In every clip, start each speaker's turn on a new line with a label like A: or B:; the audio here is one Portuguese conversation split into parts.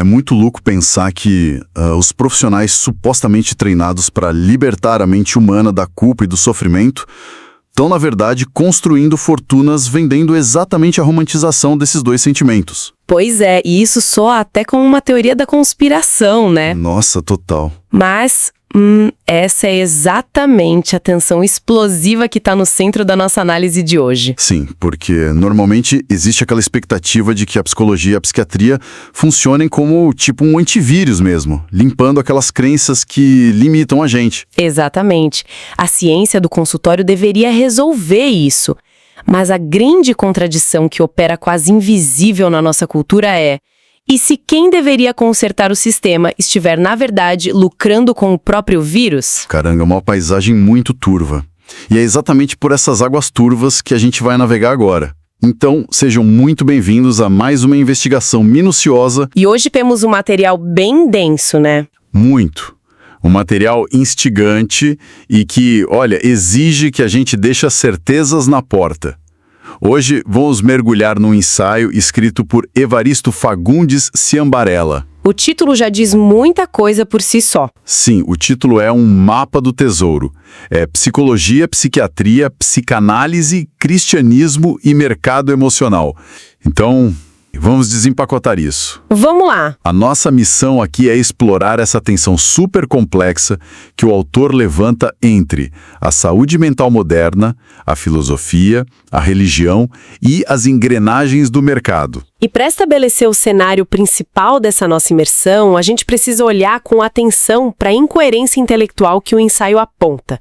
A: É muito louco pensar que os profissionais supostamente treinados para libertar a mente humana da culpa e do sofrimento estão, na verdade, construindo fortunas vendendo exatamente a romantização desses dois sentimentos.
B: Pois é, e isso soa até como uma teoria da conspiração, né?
A: Nossa, total.
B: Mas essa é exatamente a tensão explosiva que está no centro da nossa análise de hoje.
A: Sim, porque normalmente existe aquela expectativa de que a psicologia e a psiquiatria funcionem como tipo um antivírus mesmo, limpando aquelas crenças que limitam a gente.
B: Exatamente. A ciência do consultório deveria resolver isso. Mas a grande contradição que opera quase invisível na nossa cultura é: e se quem deveria consertar o sistema estiver, na verdade, lucrando com o próprio vírus?
A: Caramba, é uma paisagem muito turva. E é exatamente por essas águas turvas que a gente vai navegar agora. Então, sejam muito bem-vindos a mais uma investigação minuciosa.
B: E hoje temos um material bem denso, né?
A: Muito. Um material instigante e que, olha, exige que a gente deixe as certezas na porta. Hoje vamos mergulhar num ensaio escrito por Evaristo Fagundes Ciambarella.
B: O título já diz muita coisa por si só.
A: Sim, o título é um mapa do tesouro. É Psicologia, Psiquiatria, Psicanálise, Cristianismo e Mercado Emocional. Então, vamos desempacotar isso.
B: Vamos lá!
A: A nossa missão aqui é explorar essa tensão super complexa que o autor levanta entre a saúde mental moderna, a filosofia, a religião e as engrenagens do mercado.
B: E para estabelecer o cenário principal dessa nossa imersão, a gente precisa olhar com atenção para a incoerência intelectual que o ensaio aponta.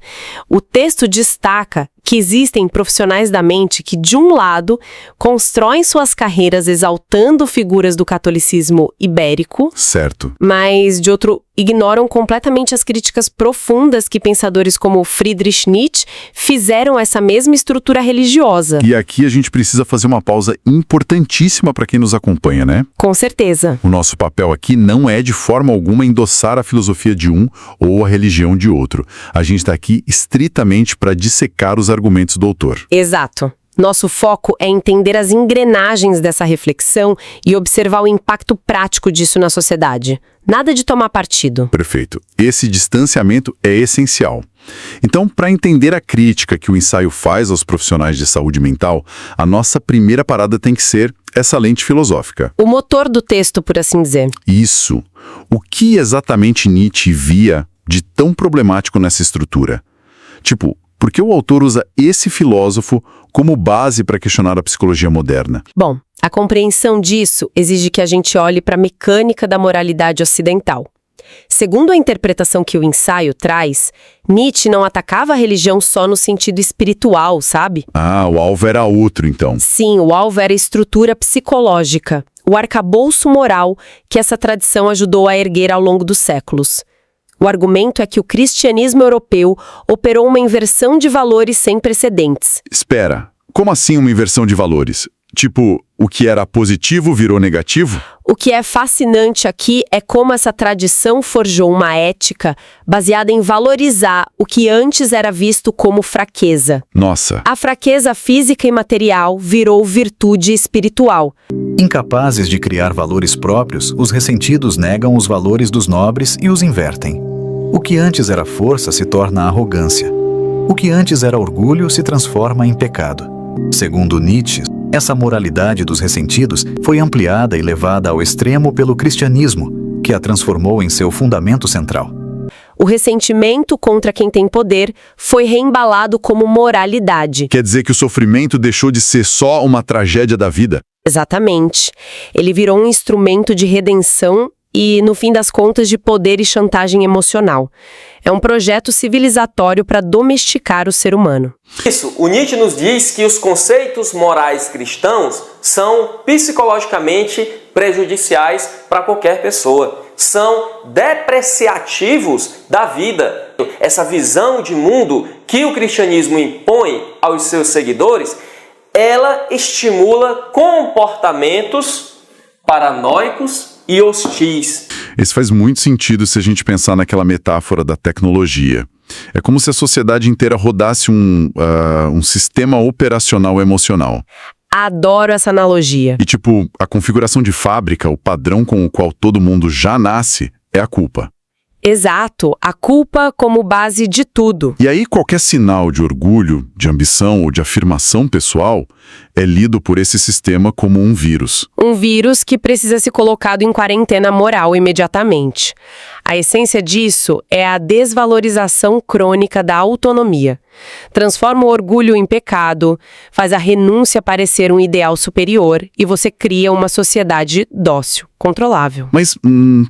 B: O texto destaca que existem profissionais da mente que, de um lado, constroem suas carreiras exaltando figuras do catolicismo ibérico,
A: Certo.
B: mas, de outro, ignoram completamente as críticas profundas que pensadores como Friedrich Nietzsche fizeram a essa mesma estrutura religiosa.
A: E aqui a gente precisa fazer uma pausa importantíssima para quem nos acompanha, né?
B: Com certeza.
A: O nosso papel aqui não é de forma alguma endossar a filosofia de um ou a religião de outro. A gente está aqui estritamente para dissecar os argumentos do autor.
B: Exato. Nosso foco é entender as engrenagens dessa reflexão e observar o impacto prático disso na sociedade. Nada de tomar partido.
A: Perfeito. Esse distanciamento é essencial. Então, para entender a crítica que o ensaio faz aos profissionais de saúde mental, a nossa primeira parada tem que ser essa lente filosófica.
B: O motor do texto, por assim dizer.
A: Isso. O que exatamente Nietzsche via de tão problemático nessa estrutura? Tipo, por que o autor usa esse filósofo como base para questionar a psicologia moderna?
B: Bom, a compreensão disso exige que a gente olhe para a mecânica da moralidade ocidental. Segundo a interpretação que o ensaio traz, Nietzsche não atacava a religião só no sentido espiritual, sabe?
A: Ah, o alvo era outro, então.
B: Sim, o alvo era a estrutura psicológica, o arcabouço moral que essa tradição ajudou a erguer ao longo dos séculos. O argumento é que o cristianismo europeu operou uma inversão de valores sem precedentes.
A: Espera, como assim uma inversão de valores? Tipo, o que era positivo virou negativo?
B: O que é fascinante aqui é como essa tradição forjou uma ética baseada em valorizar o que antes era visto como fraqueza.
A: Nossa.
B: A fraqueza física e material virou virtude espiritual.
C: Incapazes de criar valores próprios, os ressentidos negam os valores dos nobres e os invertem. O que antes era força se torna arrogância. O que antes era orgulho se transforma em pecado. Segundo Nietzsche, essa moralidade dos ressentidos foi ampliada e levada ao extremo pelo cristianismo, que a transformou em seu fundamento central.
B: O ressentimento contra quem tem poder foi reembalado como moralidade.
A: Quer dizer que o sofrimento deixou de ser só uma tragédia da vida?
B: Exatamente. Ele virou um instrumento de redenção e, no fim das contas, de poder e chantagem emocional. É um projeto civilizatório para domesticar o ser humano.
D: Isso, o Nietzsche nos diz que os conceitos morais cristãos são psicologicamente prejudiciais para qualquer pessoa. São depreciativos da vida. Essa visão de mundo que o cristianismo impõe aos seus seguidores, ela estimula comportamentos paranoicos e hostis.
A: Isso faz muito sentido se a gente pensar naquela metáfora da tecnologia. É como se a sociedade inteira rodasse um sistema operacional emocional.
B: Adoro essa analogia.
A: E tipo, a configuração de fábrica, o padrão com o qual todo mundo já nasce, é a culpa.
B: Exato, a culpa como base de tudo.
A: E aí qualquer sinal de orgulho, de ambição ou de afirmação pessoal é lido por esse sistema como um vírus.
B: Um vírus que precisa ser colocado em quarentena moral imediatamente. A essência disso é a desvalorização crônica da autonomia. Transforma o orgulho em pecado, faz a renúncia parecer um ideal superior e você cria uma sociedade dócil, controlável.
A: Mas,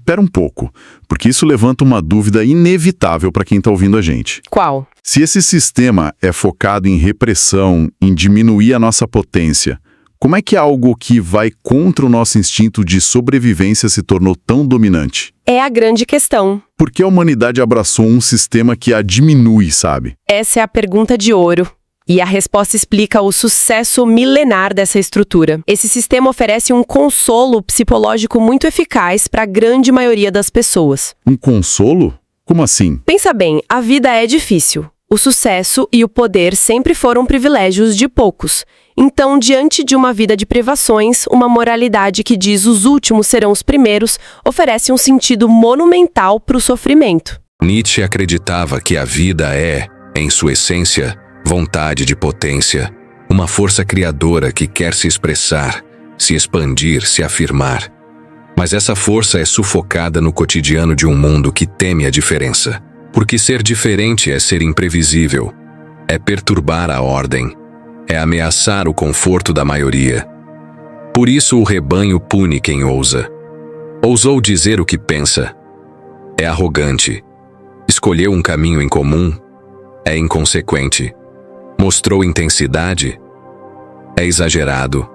A: pera um pouco, porque isso levanta uma dúvida inevitável para quem está ouvindo a gente.
B: Qual?
A: Se esse sistema é focado em repressão, em diminuir a nossa potência, como é que algo que vai contra o nosso instinto de sobrevivência se tornou tão dominante?
B: É a grande questão.
A: Por que a humanidade abraçou um sistema que a diminui, sabe?
B: Essa é a pergunta de ouro. E a resposta explica o sucesso milenar dessa estrutura. Esse sistema oferece um consolo psicológico muito eficaz para a grande maioria das pessoas.
A: Um consolo? Como assim?
B: Pensa bem, a vida é difícil. O sucesso e o poder sempre foram privilégios de poucos. Então, diante de uma vida de privações, uma moralidade que diz os últimos serão os primeiros oferece um sentido monumental para o sofrimento.
E: Nietzsche acreditava que a vida é, em sua essência, vontade de potência, uma força criadora que quer se expressar, se expandir, se afirmar. Mas essa força é sufocada no cotidiano de um mundo que teme a diferença. Porque ser diferente é ser imprevisível, é perturbar a ordem, é ameaçar o conforto da maioria. Por isso o rebanho pune quem ousa. Ousou dizer o que pensa. É arrogante. Escolheu um caminho em comum. É inconsequente. Mostrou intensidade. É exagerado.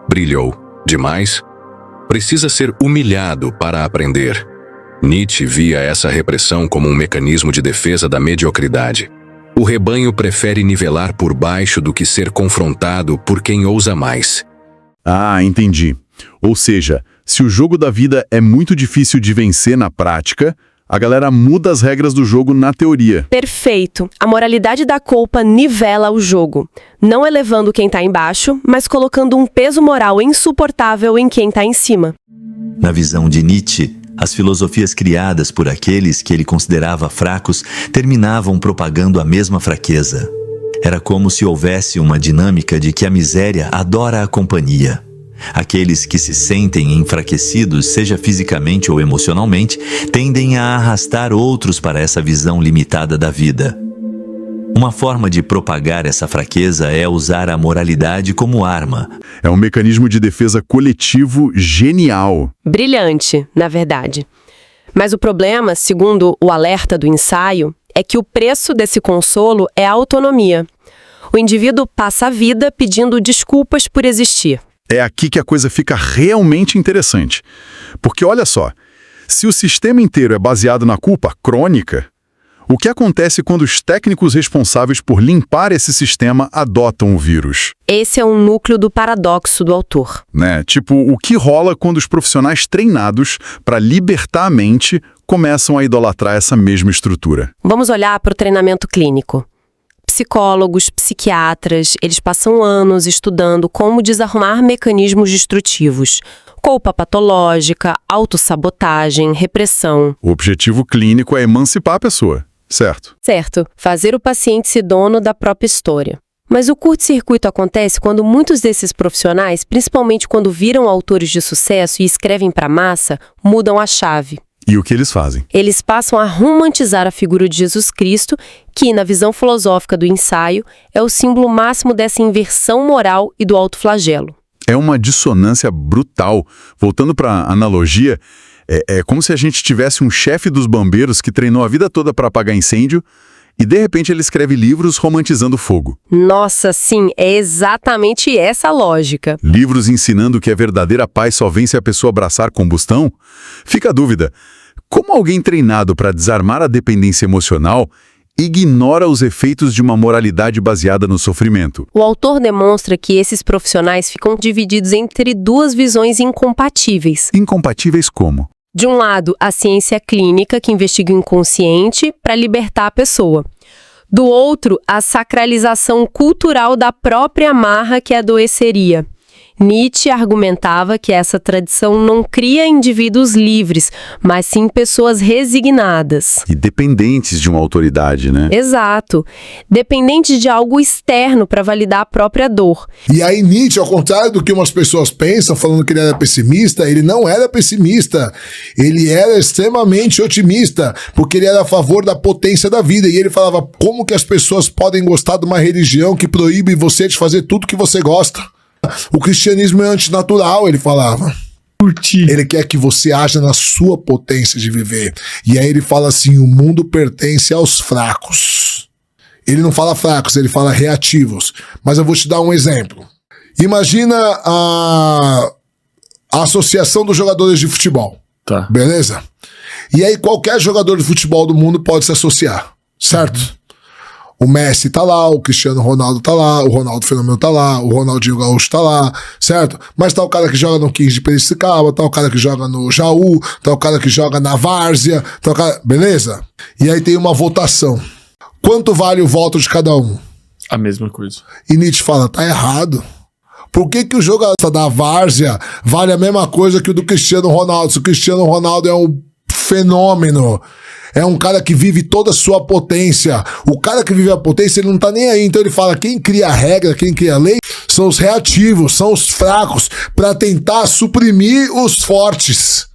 E: Brilhou demais. Precisa ser humilhado para aprender. Nietzsche via essa repressão como um mecanismo de defesa da mediocridade. O rebanho prefere nivelar por baixo do que ser confrontado por quem ousa mais.
A: Ah, entendi. Ou seja, se o jogo da vida é muito difícil de vencer na prática, a galera muda as regras do jogo na teoria.
B: Perfeito. A moralidade da culpa nivela o jogo, não elevando quem está embaixo, mas colocando um peso moral insuportável em quem está em cima.
F: Na visão de Nietzsche, as filosofias criadas por aqueles que ele considerava fracos terminavam propagando a mesma fraqueza. Era como se houvesse uma dinâmica de que a miséria adora a companhia. Aqueles que se sentem enfraquecidos, seja fisicamente ou emocionalmente, tendem a arrastar outros para essa visão limitada da vida. Uma forma de propagar essa fraqueza é usar a moralidade como arma.
A: É um mecanismo de defesa coletivo genial.
B: Brilhante, na verdade. Mas o problema, segundo o alerta do ensaio, é que o preço desse consolo é a autonomia. O indivíduo passa a vida pedindo desculpas por existir.
A: É aqui que a coisa fica realmente interessante. Porque olha só, se o sistema inteiro é baseado na culpa crônica, o que acontece quando os técnicos responsáveis por limpar esse sistema adotam o vírus?
B: Esse é um núcleo do paradoxo do autor.
A: Né? Tipo, o que rola quando os profissionais treinados para libertar a mente começam a idolatrar essa mesma estrutura?
B: Vamos olhar para o treinamento clínico. Psicólogos, psiquiatras, eles passam anos estudando como desarrumar mecanismos destrutivos. Culpa patológica, autossabotagem, repressão.
A: O objetivo clínico é emancipar a pessoa, certo?
B: Certo, fazer o paciente ser dono da própria história. Mas o curto-circuito acontece quando muitos desses profissionais, principalmente quando viram autores de sucesso e escrevem para a massa, mudam a chave.
A: E o que eles fazem?
B: Eles passam a romantizar a figura de Jesus Cristo, que, na visão filosófica do ensaio, é o símbolo máximo dessa inversão moral e do autoflagelo.
A: É uma dissonância brutal. Voltando para a analogia, é como se a gente tivesse um chefe dos bombeiros que treinou a vida toda para apagar incêndio e, de repente, ele escreve livros romantizando fogo.
B: Nossa, sim, é exatamente essa a lógica.
A: Livros ensinando que a verdadeira paz só vem se a pessoa abraçar combustão? Fica a dúvida. Como alguém treinado para desarmar a dependência emocional ignora os efeitos de uma moralidade baseada no sofrimento?
B: O autor demonstra que esses profissionais ficam divididos entre duas visões incompatíveis.
A: Incompatíveis como?
B: De um lado, a ciência clínica, que investiga o inconsciente para libertar a pessoa. Do outro, a sacralização cultural da própria marra que adoeceria. Nietzsche argumentava que essa tradição não cria indivíduos livres, mas sim pessoas resignadas.
A: E dependentes de uma autoridade, né?
B: Exato. Dependentes de algo externo para validar a própria dor.
G: E aí Nietzsche, ao contrário do que umas pessoas pensam, falando que ele era pessimista, ele não era pessimista. Ele era extremamente otimista, porque ele era a favor da potência da vida. E ele falava, como que as pessoas podem gostar de uma religião que proíbe você de fazer tudo que você gosta? O cristianismo é antinatural, ele falava. Ele quer que você haja na sua potência de viver. E aí ele fala assim, o mundo pertence aos fracos. Ele não fala fracos, ele fala reativos. Mas eu vou te dar um exemplo. Imagina a associação dos jogadores de futebol.
H: Tá.
G: Beleza? E aí qualquer jogador de futebol do mundo pode se associar, certo? O Messi tá lá, o Cristiano Ronaldo tá lá, o Ronaldo Fenômeno tá lá, o Ronaldinho Gaúcho tá lá, certo? Mas tá o cara que joga no 15 de Piracicaba, tá o cara que joga no Jaú, tá o cara que joga na Várzea, tá o cara... Beleza? E aí tem uma votação. Quanto vale o voto de cada um?
H: A mesma coisa.
G: E Nietzsche fala, tá errado. Por que o jogador da Várzea vale a mesma coisa que o do Cristiano Ronaldo? Se o Cristiano Ronaldo é um fenômeno... É um cara que vive toda a sua potência. O cara que vive a potência, ele não tá nem aí. Então ele fala, quem cria a regra, quem cria a lei, são os reativos, são os fracos, para tentar suprimir os fortes.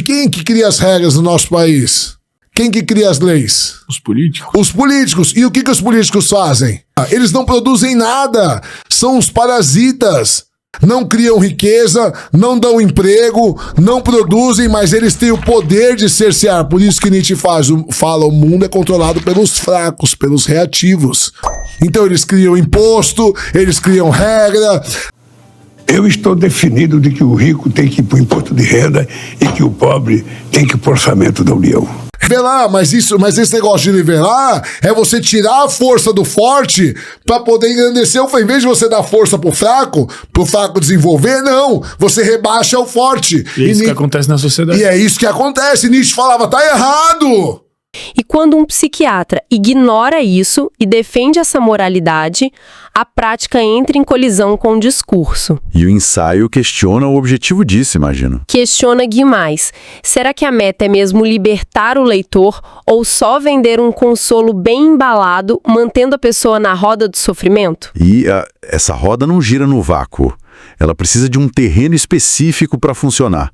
G: Quem que cria as regras no nosso país? Quem que cria as leis?
H: Os políticos.
G: Os políticos. E o que os políticos fazem? Eles não produzem nada. São os parasitas. Não criam riqueza, não dão emprego, não produzem, mas eles têm o poder de cercear. Por isso que Nietzsche fala, o mundo é controlado pelos fracos, pelos reativos. Então eles criam imposto, eles criam regra.
I: Eu estou definido de que o rico tem que ir para o imposto de renda e que o pobre tem que ir para o orçamento da União.
G: Nivelar, mas esse negócio de nivelar é você tirar a força do forte pra poder engrandecer o... Em vez de você dar força pro fraco desenvolver, não. Você rebaixa o forte.
H: E é isso que acontece na sociedade.
G: E é isso que acontece. Nietzsche falava, tá errado!
B: E quando um psiquiatra ignora isso e defende essa moralidade, a prática entra em colisão com o discurso.
A: E o ensaio questiona o objetivo disso, imagino.
B: Questiona Guimarães. Será que a meta é mesmo libertar o leitor ou só vender um consolo bem embalado, mantendo a pessoa na roda do sofrimento?
A: E essa roda não gira no vácuo. Ela precisa de um terreno específico para funcionar.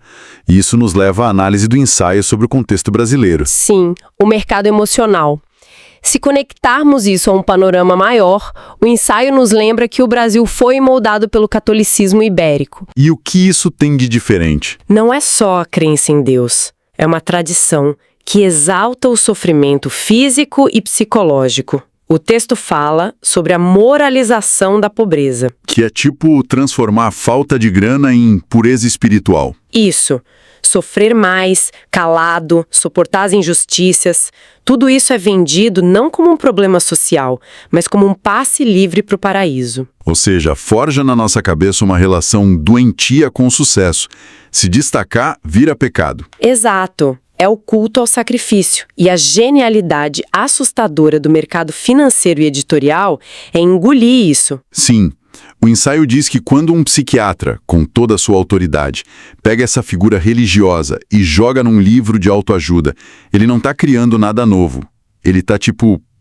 A: E isso nos leva à análise do ensaio sobre o contexto brasileiro.
B: Sim, o mercado emocional. Se conectarmos isso a um panorama maior, o ensaio nos lembra que o Brasil foi moldado pelo catolicismo ibérico.
A: E o que isso tem de diferente?
B: Não é só a crença em Deus. É uma tradição que exalta o sofrimento físico e psicológico. O texto fala sobre a moralização da pobreza.
A: Que é tipo transformar a falta de grana em pureza espiritual.
B: Isso. Sofrer mais, calado, suportar as injustiças. Tudo isso é vendido não como um problema social, mas como um passe livre para o paraíso.
A: Ou seja, forja na nossa cabeça uma relação doentia com o sucesso. Se destacar, vira pecado.
B: Exato. É o culto ao sacrifício. E a genialidade assustadora do mercado financeiro e editorial é engolir isso.
A: Sim. O ensaio diz que quando um psiquiatra, com toda a sua autoridade, pega essa figura religiosa e joga num livro de autoajuda, ele não está criando nada novo. Ele está,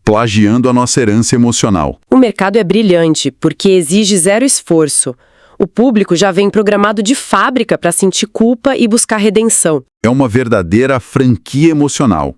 A: plagiando a nossa herança emocional.
B: O mercado é brilhante porque exige zero esforço. O público já vem programado de fábrica para sentir culpa e buscar redenção.
A: É uma verdadeira franquia emocional.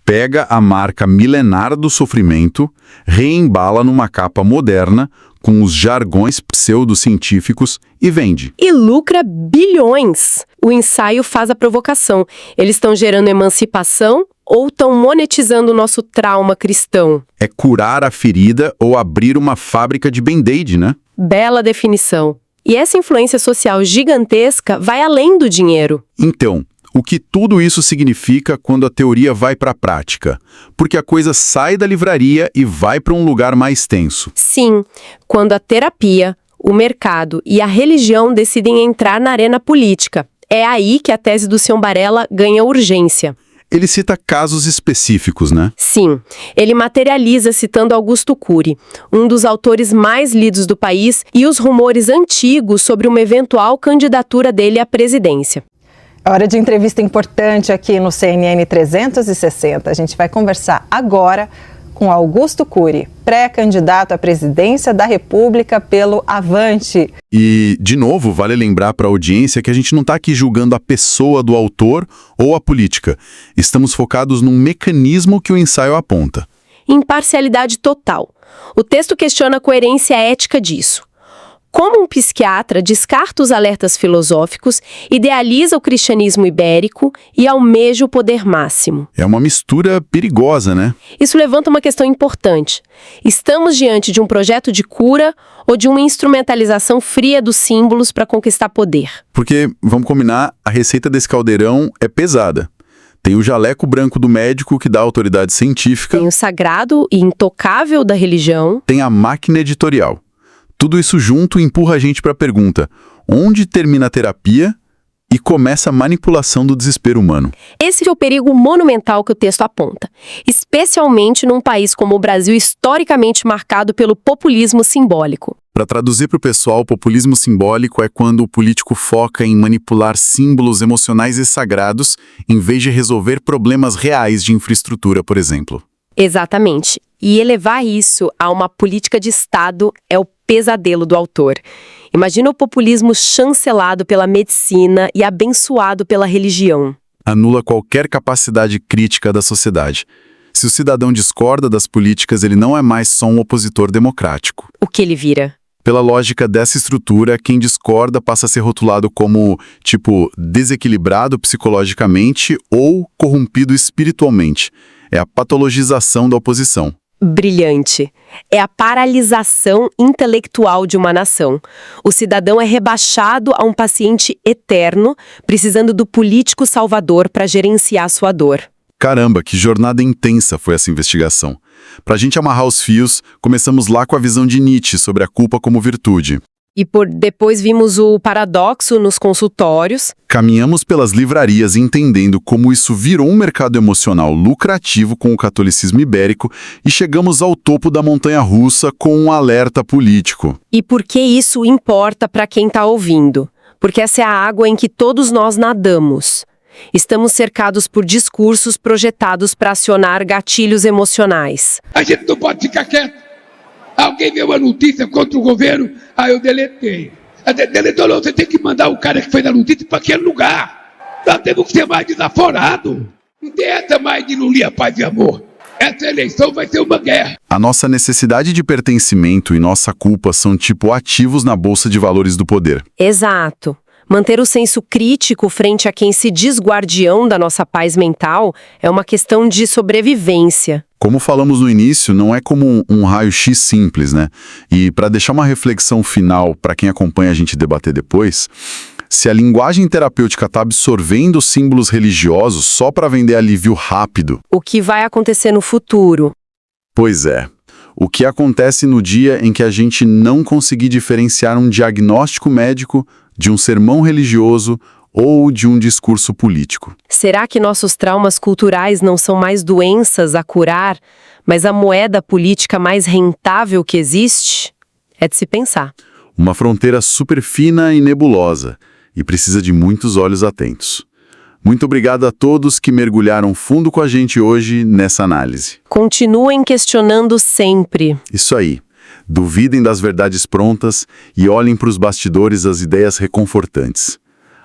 A: Pega a marca milenar do sofrimento, reembala numa capa moderna, com os jargões pseudocientíficos e vende.
B: E lucra bilhões. O ensaio faz a provocação. Eles estão gerando emancipação ou estão monetizando o nosso trauma cristão?
A: É curar a ferida ou abrir uma fábrica de band-aid, né?
B: Bela definição. E essa influência social gigantesca vai além do dinheiro.
A: Então, o que tudo isso significa quando a teoria vai para a prática? Porque a coisa sai da livraria e vai para um lugar mais tenso.
B: Sim, quando a terapia, o mercado e a religião decidem entrar na arena política. É aí que a tese do Sr. Barela ganha urgência.
A: ele cita casos específicos, né?
B: Sim, ele materializa citando Augusto Cury, um dos autores mais lidos do país, e os rumores antigos sobre uma eventual candidatura dele à presidência.
J: Hora de entrevista importante aqui no CNN 360. A gente vai conversar agora com Augusto Cury, pré-candidato à presidência da República pelo Avante.
A: E, de novo, vale lembrar para a audiência que a gente não está aqui julgando a pessoa do autor ou a política. Estamos focados num mecanismo que o ensaio aponta.
B: Imparcialidade total. O texto questiona a coerência ética disso. Como um psiquiatra descarta os alertas filosóficos, idealiza o cristianismo ibérico e almeja o poder máximo.
A: É uma mistura perigosa, né?
B: Isso levanta uma questão importante. Estamos diante de um projeto de cura ou de uma instrumentalização fria dos símbolos para conquistar poder?
A: Porque, vamos combinar, a receita desse caldeirão é pesada. Tem o jaleco branco do médico que dá autoridade científica.
B: Tem o sagrado e intocável da religião.
A: Tem a máquina editorial. Tudo isso junto empurra a gente para a pergunta: onde termina a terapia e começa a manipulação do desespero humano?
B: Esse é o perigo monumental que o texto aponta, especialmente num país como o Brasil, historicamente marcado pelo populismo simbólico.
A: Para traduzir para o pessoal, o populismo simbólico é quando o político foca em manipular símbolos emocionais e sagrados em vez de resolver problemas reais de infraestrutura, por exemplo.
B: Exatamente. E elevar isso a uma política de Estado é o pesadelo do autor. Imagina o populismo chancelado pela medicina e abençoado pela religião.
A: Anula qualquer capacidade crítica da sociedade. Se o cidadão discorda das políticas, ele não é mais só um opositor democrático.
B: O que ele vira?
A: Pela lógica dessa estrutura, quem discorda passa a ser rotulado como, desequilibrado psicologicamente ou corrompido espiritualmente. É a patologização da oposição.
B: Brilhante. É a paralisação intelectual de uma nação. O cidadão é rebaixado a um paciente eterno, precisando do político salvador para gerenciar sua dor.
A: Caramba, que jornada intensa foi essa investigação. Pra gente amarrar os fios, começamos lá com a visão de Nietzsche sobre a culpa como virtude.
B: E depois vimos o paradoxo nos consultórios.
A: Caminhamos pelas livrarias entendendo como isso virou um mercado emocional lucrativo com o catolicismo ibérico e chegamos ao topo da montanha-russa com um alerta político.
B: E por que isso importa para quem está ouvindo? Porque essa é a água em que todos nós nadamos. Estamos cercados por discursos projetados para acionar gatilhos emocionais.
I: A gente não pode ficar quieto. Alguém viu uma notícia contra o governo, eu deletei. Deletou não, você tem que mandar o cara que fez a notícia para aquele lugar. Nós temos que ser mais desaforados. Não tem essa mais de Lula, paz e amor. Essa eleição vai ser uma guerra.
A: A nossa necessidade de pertencimento e nossa culpa são ativos na bolsa de valores do poder.
B: Exato. Manter o senso crítico frente a quem se diz guardião da nossa paz mental é uma questão de sobrevivência.
A: Como falamos no início, não é como um raio-x simples, né? E para deixar uma reflexão final para quem acompanha a gente debater depois, se a linguagem terapêutica está absorvendo símbolos religiosos só para vender alívio rápido...
B: O que vai acontecer no futuro?
A: Pois é. O que acontece no dia em que a gente não conseguir diferenciar um diagnóstico médico de um sermão religioso ou de um discurso político?
B: Será que nossos traumas culturais não são mais doenças a curar, mas a moeda política mais rentável que existe? É de se pensar.
A: Uma fronteira super fina e nebulosa, e precisa de muitos olhos atentos. Muito obrigado a todos que mergulharam fundo com a gente hoje nessa análise.
B: Continuem questionando sempre.
A: Isso aí. Duvidem das verdades prontas e olhem para os bastidores as ideias reconfortantes.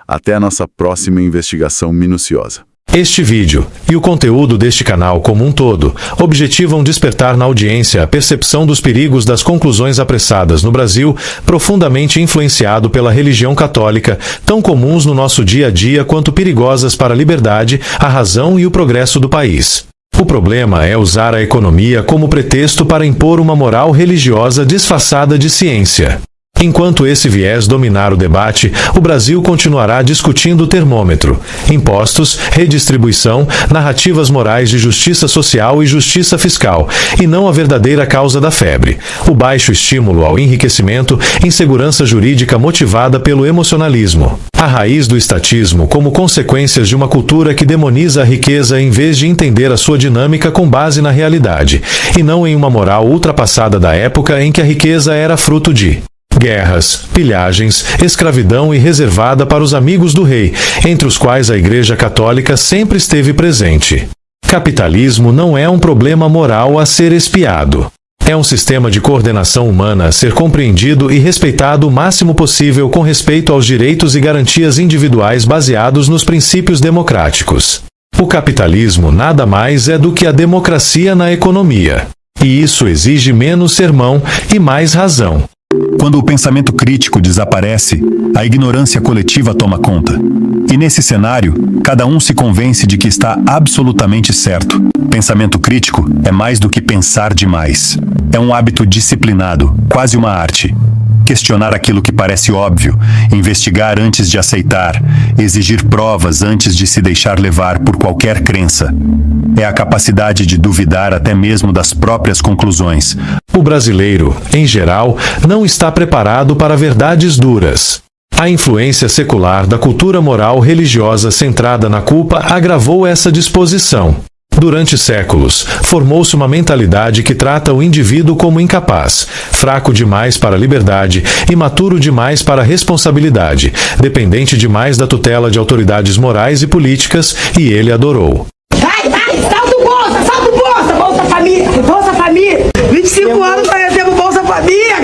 A: Até a nossa próxima investigação minuciosa.
K: Este vídeo e o conteúdo deste canal como um todo objetivam despertar na audiência a percepção dos perigos das conclusões apressadas no Brasil, profundamente influenciado pela religião católica, tão comuns no nosso dia a dia quanto perigosas para a liberdade, a razão e o progresso do país. O problema é usar a economia como pretexto para impor uma moral religiosa disfarçada de ciência. Enquanto esse viés dominar o debate, o Brasil continuará discutindo o termômetro, impostos, redistribuição, narrativas morais de justiça social e justiça fiscal, e não a verdadeira causa da febre, o baixo estímulo ao enriquecimento, insegurança jurídica motivada pelo emocionalismo. A raiz do estatismo como consequências de uma cultura que demoniza a riqueza em vez de entender a sua dinâmica com base na realidade, e não em uma moral ultrapassada da época em que a riqueza era fruto de guerras, pilhagens, escravidão e reservada para os amigos do rei, entre os quais a Igreja Católica sempre esteve presente. Capitalismo não é um problema moral a ser espiado. É um sistema de coordenação humana a ser compreendido e respeitado o máximo possível com respeito aos direitos e garantias individuais baseados nos princípios democráticos. O capitalismo nada mais é do que a democracia na economia. E isso exige menos sermão e mais razão.
L: Quando o pensamento crítico desaparece, a ignorância coletiva toma conta. E nesse cenário, cada um se convence de que está absolutamente certo. Pensamento crítico é mais do que pensar demais. É um hábito disciplinado, quase uma arte. Questionar aquilo que parece óbvio, investigar antes de aceitar, exigir provas antes de se deixar levar por qualquer crença. É a capacidade de duvidar até mesmo das próprias conclusões.
K: O brasileiro, em geral, não está preparado para verdades duras. A influência secular da cultura moral religiosa centrada na culpa agravou essa disposição. Durante séculos, formou-se uma mentalidade que trata o indivíduo como incapaz, fraco demais para a liberdade, imaturo demais para a responsabilidade, dependente demais da tutela de autoridades morais e políticas, e ele adorou.
M: Salto Bolsa Família, 25 anos nós temos Bolsa Família.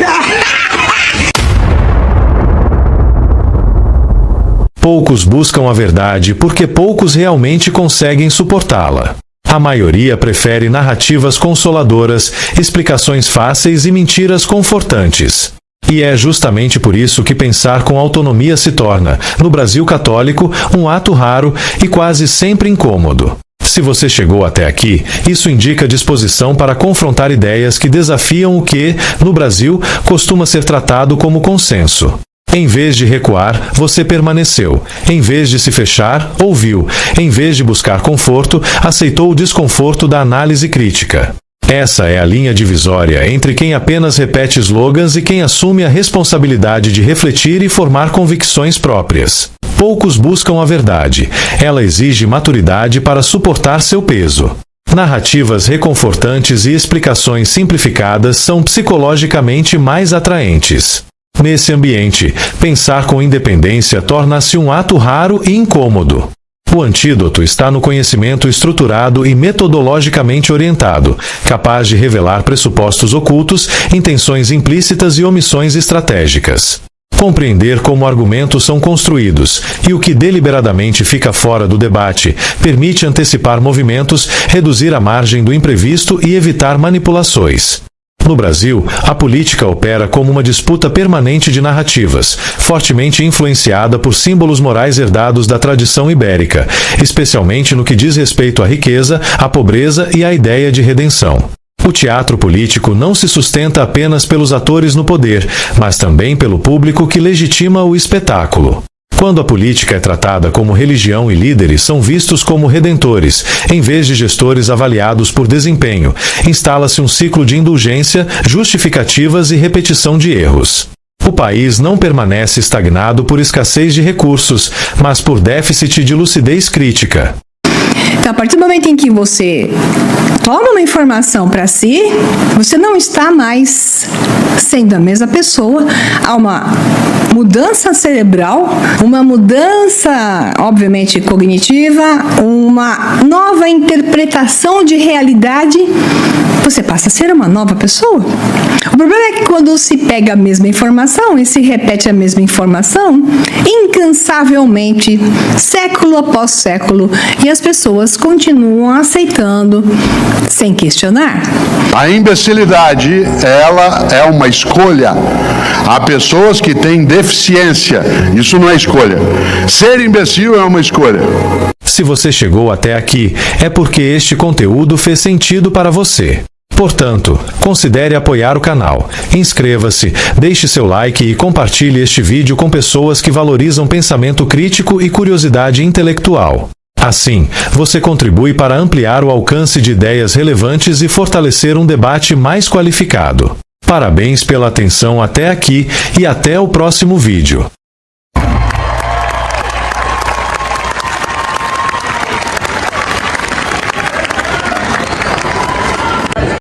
K: Poucos buscam a verdade porque poucos realmente conseguem suportá-la. A maioria prefere narrativas consoladoras, explicações fáceis e mentiras confortantes. E é justamente por isso que pensar com autonomia se torna, no Brasil católico, um ato raro e quase sempre incômodo. Se você chegou até aqui, isso indica disposição para confrontar ideias que desafiam o que, no Brasil, costuma ser tratado como consenso. Em vez de recuar, você permaneceu. Em vez de se fechar, ouviu. Em vez de buscar conforto, aceitou o desconforto da análise crítica. Essa é a linha divisória entre quem apenas repete slogans e quem assume a responsabilidade de refletir e formar convicções próprias. Poucos buscam a verdade. Ela exige maturidade para suportar seu peso. Narrativas reconfortantes e explicações simplificadas são psicologicamente mais atraentes. Nesse ambiente, pensar com independência torna-se um ato raro e incômodo. O antídoto está no conhecimento estruturado e metodologicamente orientado, capaz de revelar pressupostos ocultos, intenções implícitas e omissões estratégicas. Compreender como argumentos são construídos e o que deliberadamente fica fora do debate permite antecipar movimentos, reduzir a margem do imprevisto e evitar manipulações. No Brasil, a política opera como uma disputa permanente de narrativas, fortemente influenciada por símbolos morais herdados da tradição ibérica, especialmente no que diz respeito à riqueza, à pobreza e à ideia de redenção. O teatro político não se sustenta apenas pelos atores no poder, mas também pelo público que legitima o espetáculo. Quando a política é tratada como religião e líderes são vistos como redentores, em vez de gestores avaliados por desempenho, instala-se um ciclo de indulgência, justificativas e repetição de erros. O país não permanece estagnado por escassez de recursos, mas por déficit de lucidez crítica.
N: Então, a partir do momento em que você toma uma informação para si, você não está mais sendo a mesma pessoa. Há uma mudança cerebral, uma mudança, obviamente, cognitiva, uma nova interpretação de realidade. Você passa a ser uma nova pessoa. O problema é que quando se pega a mesma informação e se repete a mesma informação, incansavelmente, século após século, e as pessoas continuam aceitando sem questionar.
O: A imbecilidade, ela é uma escolha. Há pessoas que têm deficiência. Isso não é escolha. Ser imbecil é uma escolha.
K: Se você chegou até aqui, é porque este conteúdo fez sentido para você. Portanto, considere apoiar o canal. Inscreva-se, deixe seu like e compartilhe este vídeo com pessoas que valorizam pensamento crítico e curiosidade intelectual. Assim, você contribui para ampliar o alcance de ideias relevantes e fortalecer um debate mais qualificado. Parabéns pela atenção até aqui e até o próximo vídeo.